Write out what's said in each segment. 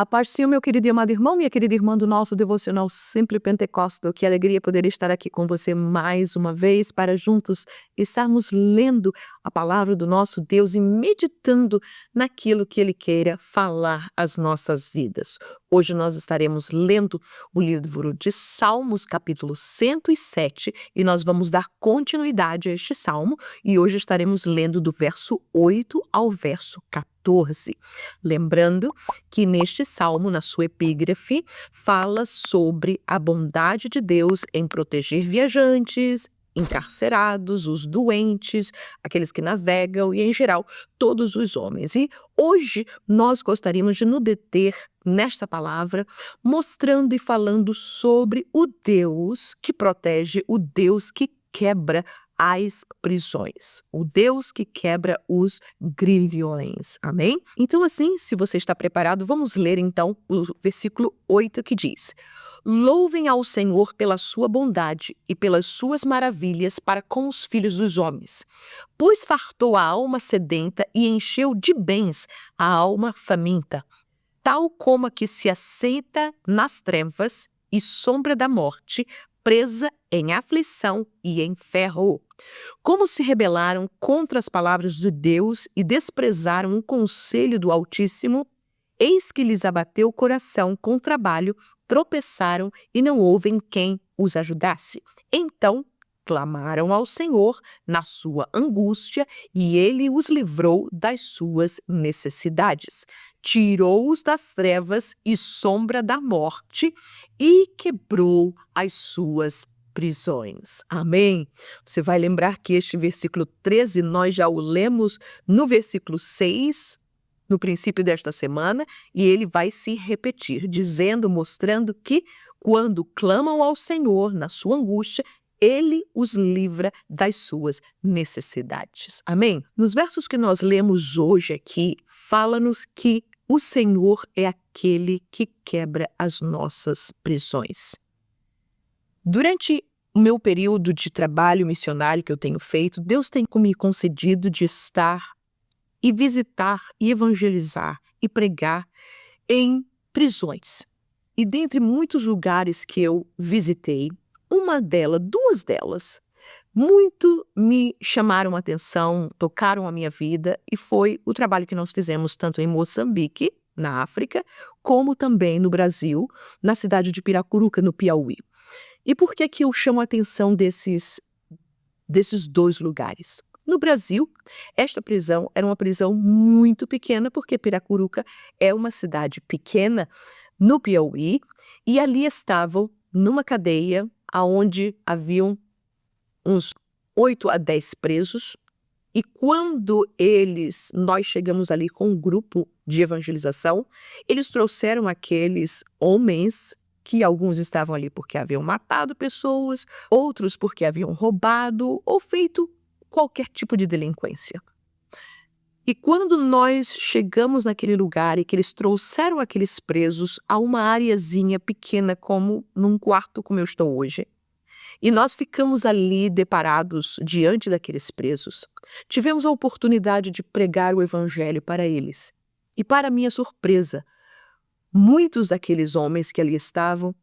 A paz do Senhor, meu querido e amado irmão, minha querida irmã do nosso devocional Sempre Pentecostal. Que alegria poder estar aqui com você mais uma vez para juntos estarmos lendo a palavra do nosso Deus e meditando naquilo que Ele queira falar às nossas vidas. Hoje nós estaremos lendo o livro de Salmos, capítulo 107, e nós vamos dar continuidade a este salmo, e hoje estaremos lendo do verso 8 ao verso 14. Lembrando que neste salmo, na sua epígrafe, fala sobre a bondade de Deus em proteger viajantes, encarcerados, os doentes, aqueles que navegam e, em geral, todos os homens. E hoje nós gostaríamos de nos deter nesta palavra, mostrando e falando sobre o Deus que protege, o Deus que quebra as prisões, o Deus que quebra os grilhões. Amém? Então, assim, se você está preparado, vamos ler então o versículo 8 que diz: Louvem ao Senhor pela sua bondade e pelas suas maravilhas para com os filhos dos homens, pois fartou a alma sedenta e encheu de bens a alma faminta, tal como a que se aceita nas trevas e sombra da morte, presa em aflição e em ferro. Como se rebelaram contra as palavras de Deus e desprezaram o conselho do Altíssimo, eis que lhes abateu o coração com trabalho, tropeçaram e não houve quem os ajudasse. Então clamaram ao Senhor na sua angústia e ele os livrou das suas necessidades. Tirou-os das trevas e sombra da morte e quebrou as suas prisões. Amém? Você vai lembrar que este versículo 13 nós já o lemos no versículo 6, no princípio desta semana, e ele vai se repetir, dizendo, mostrando que quando clamam ao Senhor na sua angústia, Ele os livra das suas necessidades. Amém? Nos versos que nós lemos hoje aqui, fala-nos que o Senhor é aquele que quebra as nossas prisões. Durante o meu período de trabalho missionário que eu tenho feito, Deus tem me concedido de estar e visitar e evangelizar e pregar em prisões. E dentre muitos lugares que eu visitei, duas delas, muito me chamaram a atenção, tocaram a minha vida, e foi o trabalho que nós fizemos tanto em Moçambique, na África, como também no Brasil, na cidade de Piracuruca, no Piauí. E por que que eu chamo a atenção desses dois lugares? No Brasil, esta prisão era uma prisão muito pequena, porque Piracuruca é uma cidade pequena no Piauí, e ali estavam numa cadeia onde haviam uns 8 a 10 presos, e quando nós chegamos ali com um grupo de evangelização, eles trouxeram aqueles homens, que alguns estavam ali porque haviam matado pessoas, outros porque haviam roubado ou feito qualquer tipo de delinquência. E quando nós chegamos naquele lugar e que eles trouxeram aqueles presos a uma areazinha pequena, como num quarto como eu estou hoje, e nós ficamos ali deparados diante daqueles presos, tivemos a oportunidade de pregar o evangelho para eles. E para minha surpresa, muitos daqueles homens que ali estavam,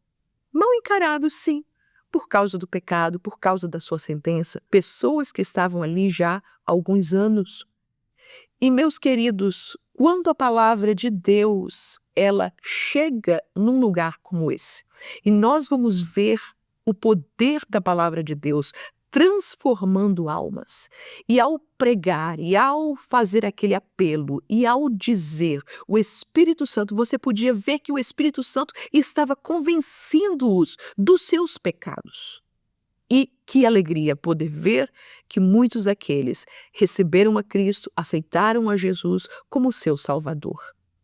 mal encarados sim, por causa do pecado, por causa da sua sentença, pessoas que estavam ali já há alguns anos. E meus queridos, quando a palavra de Deus, ela chega num lugar como esse, e nós vamos ver o poder da palavra de Deus transformando almas, e ao pregar, e ao fazer aquele apelo, e ao dizer o Espírito Santo, você podia ver que o Espírito Santo estava convencendo-os dos seus pecados. E que alegria poder ver que muitos daqueles receberam a Cristo, aceitaram a Jesus como seu Salvador.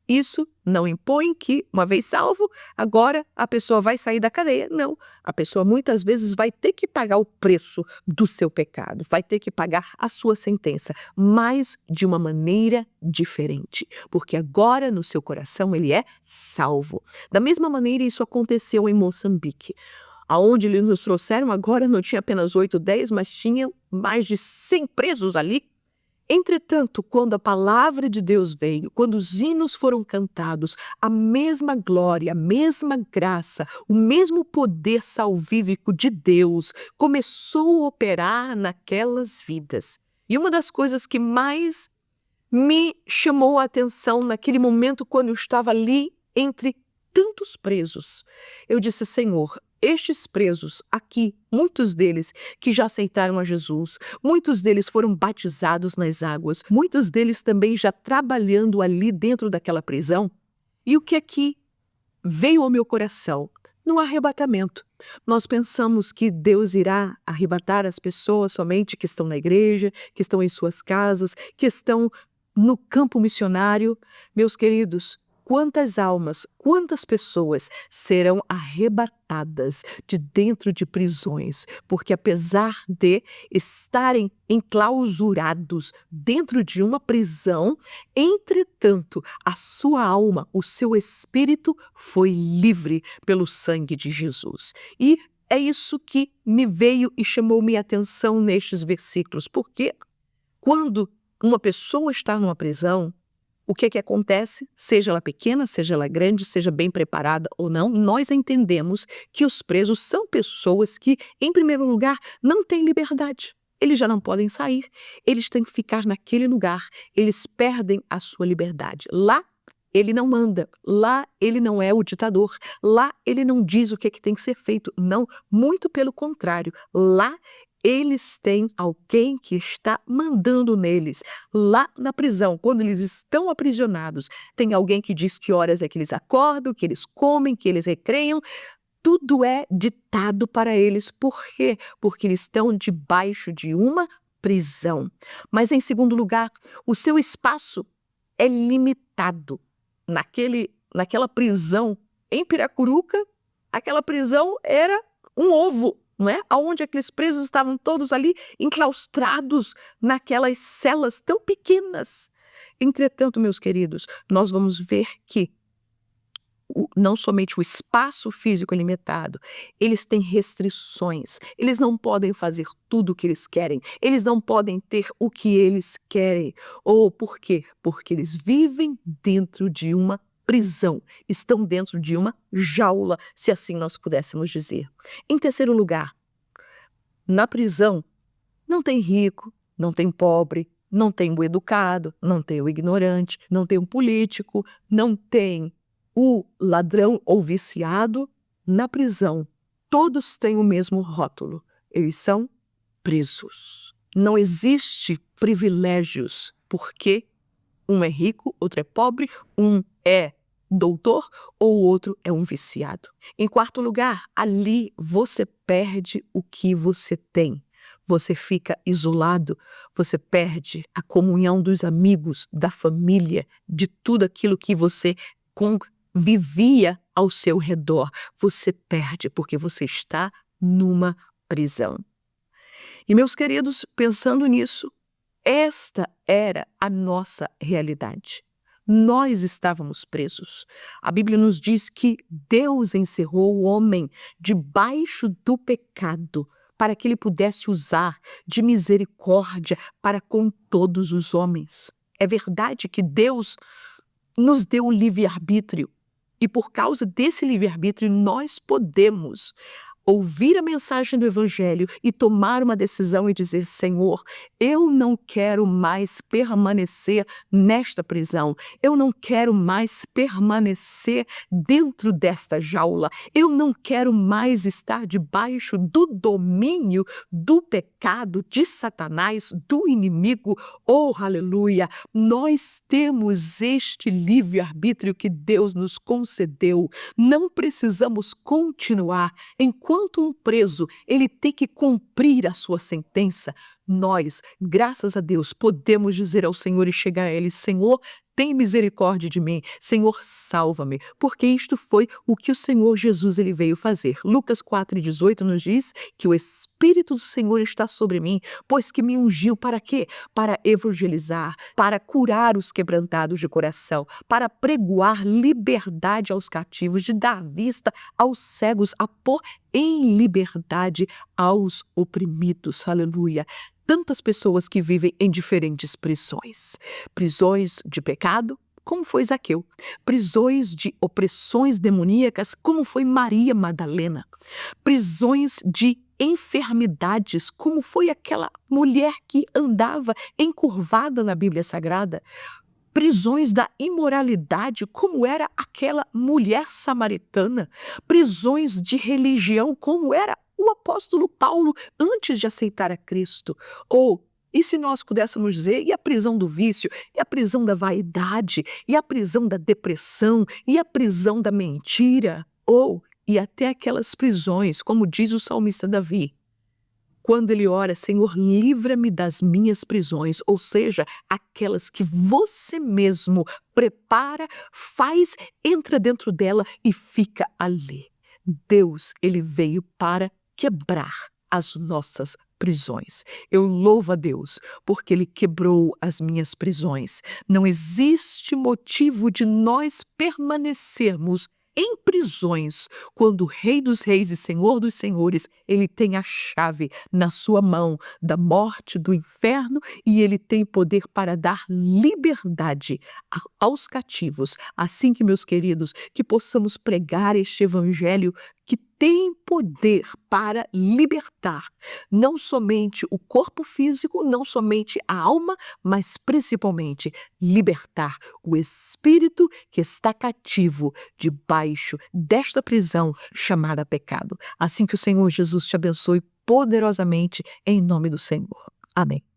Isso não impõe que, uma vez salvo, agora a pessoa vai sair da cadeia. Não, a pessoa muitas vezes vai ter que pagar o preço do seu pecado, vai ter que pagar a sua sentença, mas de uma maneira diferente, porque agora no seu coração ele é salvo. Da mesma maneira isso aconteceu em Moçambique. Aonde eles nos trouxeram agora não tinha apenas 8, 10, mas tinha mais de 100 presos ali. Entretanto, quando a palavra de Deus veio, quando os hinos foram cantados, a mesma glória, a mesma graça, o mesmo poder salvífico de Deus começou a operar naquelas vidas. E uma das coisas que mais me chamou a atenção naquele momento, quando eu estava ali entre tantos presos, eu disse: Senhor, estes presos aqui, muitos deles que já aceitaram a Jesus, muitos deles foram batizados nas águas, muitos deles também já trabalhando ali dentro daquela prisão. E o que aqui veio ao meu coração? No arrebatamento. Nós pensamos que Deus irá arrebatar as pessoas somente que estão na igreja, que estão em suas casas, que estão no campo missionário. Meus queridos, quantas almas, quantas pessoas serão arrebatadas de dentro de prisões, porque apesar de estarem enclausurados dentro de uma prisão, entretanto, a sua alma, o seu espírito foi livre pelo sangue de Jesus. E é isso que me veio e chamou minha atenção nestes versículos, porque quando uma pessoa está numa prisão, o que é que acontece? Seja ela pequena, seja ela grande, seja bem preparada ou não, nós entendemos que os presos são pessoas que, em primeiro lugar, não têm liberdade. Eles já não podem sair, eles têm que ficar naquele lugar, eles perdem a sua liberdade. Lá, ele não manda, lá ele não é o ditador, lá ele não diz o que é que tem que ser feito, não, muito pelo contrário, lá eles têm alguém que está mandando neles. Lá na prisão, quando eles estão aprisionados, tem alguém que diz que horas é que eles acordam, que eles comem, que eles recreiam. Tudo é ditado para eles. Por quê? Porque eles estão debaixo de uma prisão. Mas, em segundo lugar, o seu espaço é limitado. Naquela prisão em Piracuruca, aquela prisão era um ovo, não é? Onde aqueles presos estavam todos ali enclaustrados naquelas celas tão pequenas. Entretanto, meus queridos, nós vamos ver que não somente o espaço físico é limitado, eles têm restrições, eles não podem fazer tudo o que eles querem, eles não podem ter o que eles querem. Ou por quê? Porque eles vivem dentro de uma prisão, estão dentro de uma jaula, se assim nós pudéssemos dizer. Em terceiro lugar, na prisão não tem rico, não tem pobre, não tem o educado, não tem o ignorante, não tem o político, não tem o ladrão ou viciado. Na prisão, todos têm o mesmo rótulo. Eles são presos. Não existe privilégios, porque um é rico, outro é pobre, um é doutor ou o outro é um viciado. Em quarto lugar, ali você perde o que você tem. Você fica isolado, você perde a comunhão dos amigos, da família, de tudo aquilo que você vivia ao seu redor. Você perde porque você está numa prisão. E, meus queridos, pensando nisso, esta era a nossa realidade. Nós estávamos presos. A Bíblia nos diz que Deus encerrou o homem debaixo do pecado para que ele pudesse usar de misericórdia para com todos os homens. É verdade que Deus nos deu o livre-arbítrio e por causa desse livre-arbítrio nós podemos ouvir a mensagem do Evangelho e tomar uma decisão e dizer: Senhor, eu não quero mais permanecer nesta prisão, eu não quero mais permanecer dentro desta jaula, eu não quero mais estar debaixo do domínio do pecado, de Satanás, do inimigo. Oh, aleluia! Nós temos este livre-arbítrio que Deus nos concedeu, não precisamos continuar enquanto um preso ele tem que cumprir a sua sentença. Nós, graças a Deus, podemos dizer ao Senhor e chegar a Ele: Senhor, tem misericórdia de mim, Senhor, salva-me, porque isto foi o que o Senhor Jesus ele veio fazer. Lucas 4,18 nos diz que o Espírito do Senhor está sobre mim, pois que me ungiu para quê? Para evangelizar, para curar os quebrantados de coração, para pregoar liberdade aos cativos, de dar vista aos cegos, a pôr em liberdade aos oprimidos. Aleluia! tantas pessoas que vivem em diferentes prisões. Prisões de pecado, como foi Zaqueu. Prisões de opressões demoníacas, como foi Maria Madalena. Prisões de enfermidades, como foi aquela mulher que andava encurvada na Bíblia Sagrada. Prisões da imoralidade, como era aquela mulher samaritana. Prisões de religião, como era o apóstolo Paulo antes de aceitar a Cristo. E se nós pudéssemos dizer, e a prisão do vício, e a prisão da vaidade, e a prisão da depressão, e a prisão da mentira, e até aquelas prisões, como diz o salmista Davi, quando ele ora, Senhor, livra-me das minhas prisões, ou seja, aquelas que você mesmo prepara, faz, entra dentro dela e fica ali. Deus, ele veio para quebrar as nossas prisões. Eu louvo a Deus porque ele quebrou as minhas prisões. Não existe motivo de nós permanecermos em prisões, quando o Rei dos Reis e Senhor dos Senhores, ele tem a chave na sua mão da morte, do inferno, e ele tem poder para dar liberdade aos cativos. Assim que, meus queridos, que possamos pregar este evangelho que tem poder para libertar não somente o corpo físico, não somente a alma, mas principalmente libertar o espírito que está cativo debaixo desta prisão chamada pecado. Assim que o Senhor Jesus te abençoe poderosamente em nome do Senhor. Amém.